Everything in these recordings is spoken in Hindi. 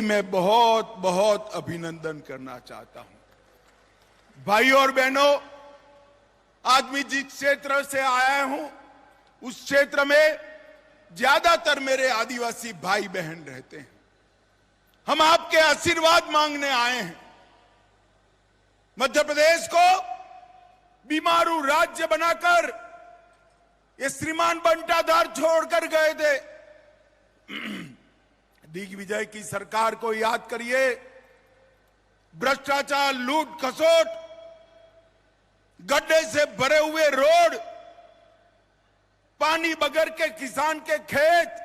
मैं बहुत बहुत अभिनंदन करना चाहता हूं। भाइयों और बहनों, आज मैं जिस क्षेत्र से आया हूं उस क्षेत्र में ज्यादातर मेरे आदिवासी भाई बहन रहते हैं। हम आपके आशीर्वाद मांगने आए हैं। मध्य प्रदेश को बीमारू राज्य बनाकर ये श्रीमान बंटाधार छोड़कर गए थे। दिग्विजय की सरकार को याद करिए। भ्रष्टाचार, लूट खसोट, गड्ढे से भरे हुए रोड, पानी बगैर के किसान के खेत,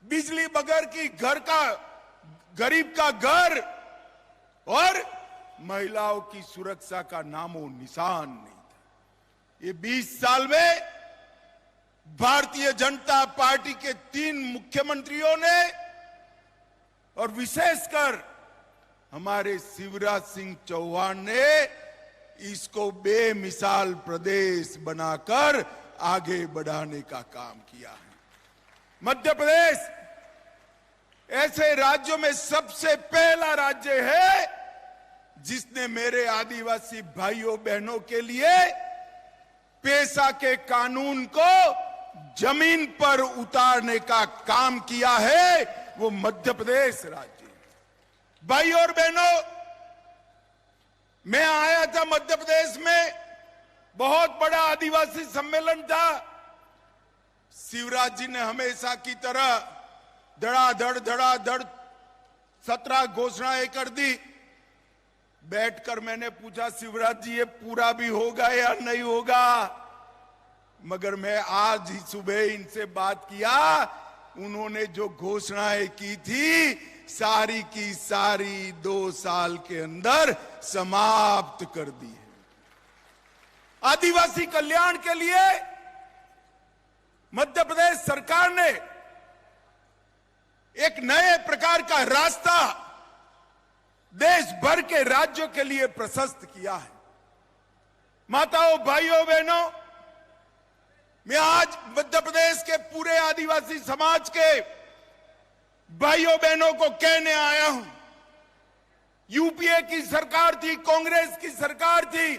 बिजली बगैर की घर का गरीब का घर और महिलाओं की सुरक्षा का नामो निशान नहीं था। ये 20 साल में भारतीय जनता पार्टी के 3 मुख्यमंत्रियों ने और विशेषकर हमारे शिवराज सिंह चौहान ने इसको बेमिसाल प्रदेश बनाकर आगे बढ़ाने का काम किया है। मध्य प्रदेश ऐसे राज्यों में सबसे पहला राज्य है जिसने मेरे आदिवासी भाइयों बहनों के लिए पेशा के कानून को जमीन पर उतारने का काम किया है। वो मध्य प्रदेश राज्य। भाइयों और बहनों, मैं आया था मध्य प्रदेश में, बहुत बड़ा आदिवासी सम्मेलन था। शिवराज जी ने हमेशा की तरह धड़ाधड़ 17 घोषणाएं कर दी। बैठकर मैंने पूछा, शिवराज जी ये पूरा भी होगा या नहीं होगा? मगर मैं आज ही सुबह इनसे बात किया, उन्होंने जो घोषणाएं की थी सारी की सारी 2 साल के अंदर समाप्त कर दी है। आदिवासी कल्याण के लिए मध्य प्रदेश सरकार ने एक नए प्रकार का रास्ता देश भर के राज्यों के लिए प्रशस्त किया है। माताओं, भाइयों, बहनों, मैं आज मध्य प्रदेश के पूरे आदिवासी समाज के भाइयों बहनों को कहने आया हूं। यूपीए की सरकार थी, कांग्रेस की सरकार थी,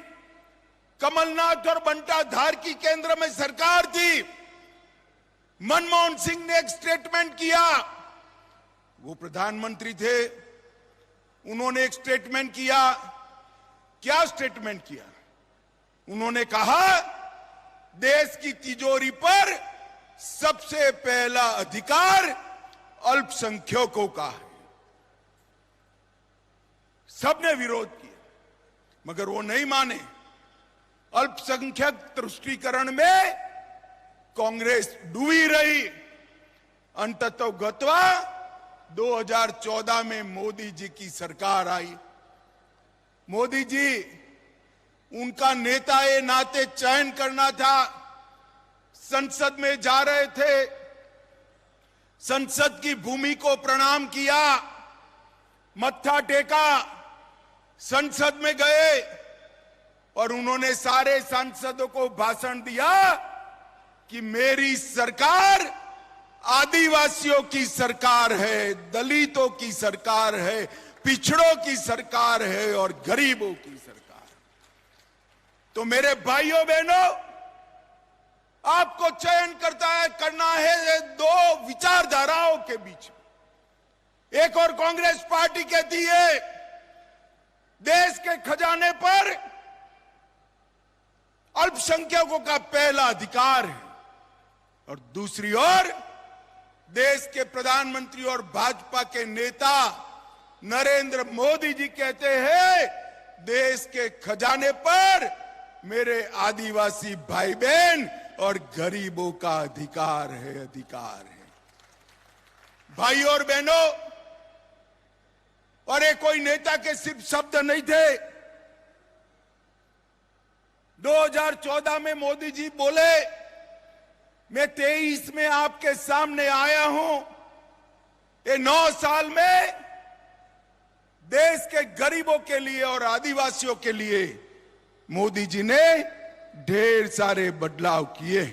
कमलनाथ और बंटाधार की केंद्र में सरकार थी। मनमोहन सिंह ने एक स्टेटमेंट किया, वो प्रधानमंत्री थे, उन्होंने एक स्टेटमेंट किया। क्या स्टेटमेंट किया? उन्होंने कहा देश की तिजोरी पर सबसे पहला अधिकार अल्पसंख्यकों का है। सबने विरोध किया मगर वो नहीं माने। अल्पसंख्यक तुष्टीकरण में कांग्रेस डूबी रही। अंततः गत्वा 2014 में मोदी जी की सरकार आई। मोदी जी, उनका नेता ये नाते चयन करना था। संसद में जा रहे थे, संसद की भूमि को प्रणाम किया, मत्था टेका, संसद में गए और उन्होंने सारे सांसदों को भाषण दिया कि मेरी सरकार आदिवासियों की सरकार है, दलितों की सरकार है, पिछड़ों की सरकार है और गरीबों की सरकार। तो मेरे भाइयों बहनों, आपको चयन करना है 2 विचारधाराओं के बीच में। एक और कांग्रेस पार्टी कहती है देश के खजाने पर अल्पसंख्यकों का पहला अधिकार है, और दूसरी ओर देश के प्रधानमंत्री और भाजपा के नेता नरेंद्र मोदी जी कहते हैं देश के खजाने पर मेरे आदिवासी भाई बहन और गरीबों का अधिकार है, अधिकार है। भाइयों और बहनों, और ये कोई नेता के सिर्फ शब्द नहीं थे। 2014 में मोदी जी बोले, मैं 23 में आपके सामने आया हूं। ये 9 साल में देश के गरीबों के लिए और आदिवासियों के लिए मोदी जी ने ढेर सारे बदलाव किए।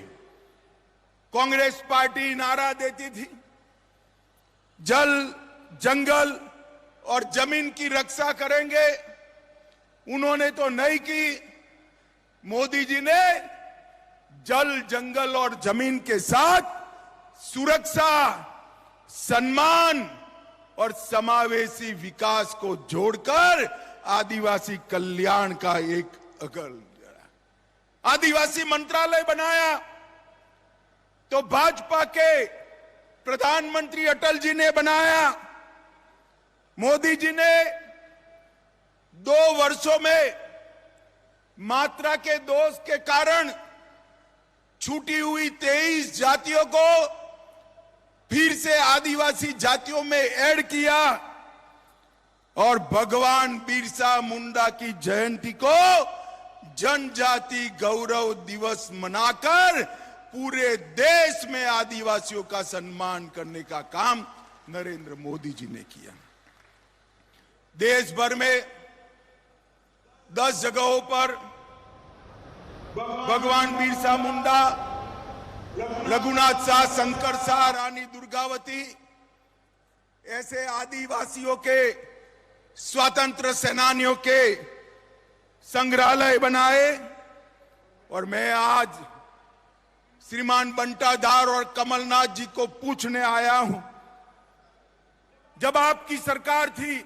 कांग्रेस पार्टी नारा देती थी जल जंगल और जमीन की रक्षा करेंगे, उन्होंने तो नहीं की। मोदी जी ने जल, जंगल और जमीन के साथ सुरक्षा, सम्मान और समावेशी विकास को जोड़कर आदिवासी कल्याण का एक आदिवासी मंत्रालय बनाया। तो भाजपा के प्रधानमंत्री अटल जी ने बनाया। मोदी जी ने 2 वर्षों में मात्रा के दोष के कारण छूटी हुई 23 जातियों को फिर से आदिवासी जातियों में ऐड किया और भगवान बिरसा मुंडा की जयंती को जनजाति गौरव दिवस मनाकर पूरे देश में आदिवासियों का सम्मान करने का काम नरेंद्र मोदी जी ने किया। देश भर में 10 जगहों पर भगवान बिरसा मुंडा, रघुनाथ शाह, शंकर शाह, रानी दुर्गावती ऐसे आदिवासियों के, स्वतंत्र सेनानियों के संग्रहालय बनाए। और मैं आज श्रीमान बंटाधार और कमलनाथ जी को पूछने आया हूं, जब आपकी सरकार थी,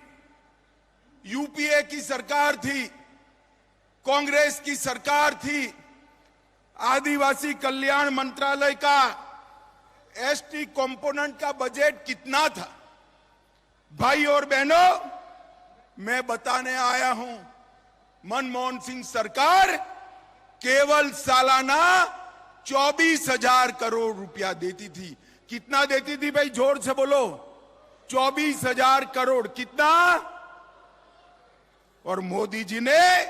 यूपीए की सरकार थी, कांग्रेस की सरकार थी, आदिवासी कल्याण मंत्रालय का एसटी कंपोनेंट का बजट कितना था? भाई और बहनों, मैं बताने आया हूं, मनमोहन सिंह सरकार केवल सालाना 24,000 करोड़ रुपया देती थी। कितना देती थी भाई? जोर से बोलो। 24,000 करोड़। कितना? और मोदी जी ने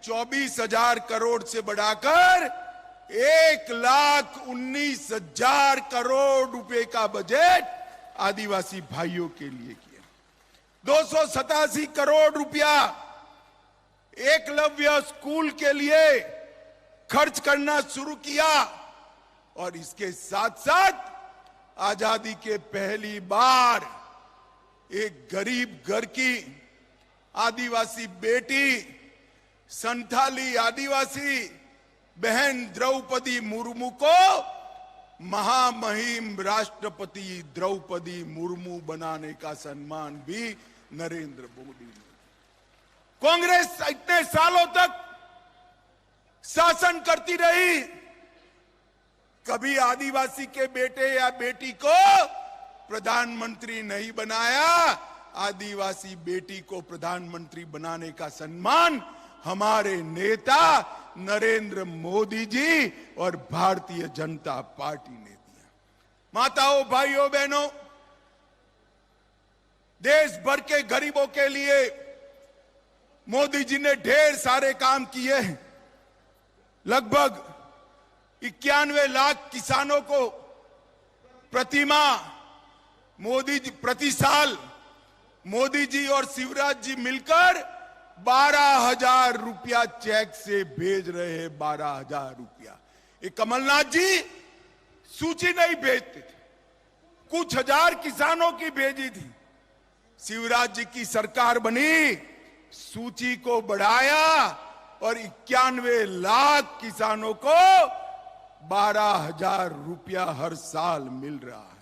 24,000 करोड़ से बढ़ाकर 1,19,000 करोड़ रुपए का बजट आदिवासी भाइयों के लिए किया। 287 करोड़ रुपया एकलव्य स्कूल के लिए खर्च करना शुरू किया। और इसके साथ साथ आजादी के पहली बार एक गरीब घर की आदिवासी बेटी, संथाली आदिवासी बहन द्रौपदी मुर्मू को महामहिम राष्ट्रपति द्रौपदी मुर्मू बनाने का सम्मान भी नरेंद्र मोदी ने। कांग्रेस इतने सालों तक शासन करती रही, कभी आदिवासी के बेटे या बेटी को प्रधानमंत्री नहीं बनाया। आदिवासी बेटी को प्रधानमंत्री बनाने का सम्मान हमारे नेता नरेंद्र मोदी जी और भारतीय जनता पार्टी ने दिया। माताओं, भाइयों, बहनों, देश भर के गरीबों के लिए मोदी जी ने ढेर सारे काम किए हैं। लगभग 91 लाख किसानों को प्रति साल मोदी जी और शिवराज जी मिलकर 12,000 रुपया चेक से भेज रहे हैं। 12,000 रुपया। ये कमलनाथ जी सूची नहीं भेजते थे, कुछ हजार किसानों की भेजी थी। शिवराज जी की सरकार बनी, सूची को बढ़ाया और 91 लाख किसानों को 12,000 रुपया हर साल मिल रहा है।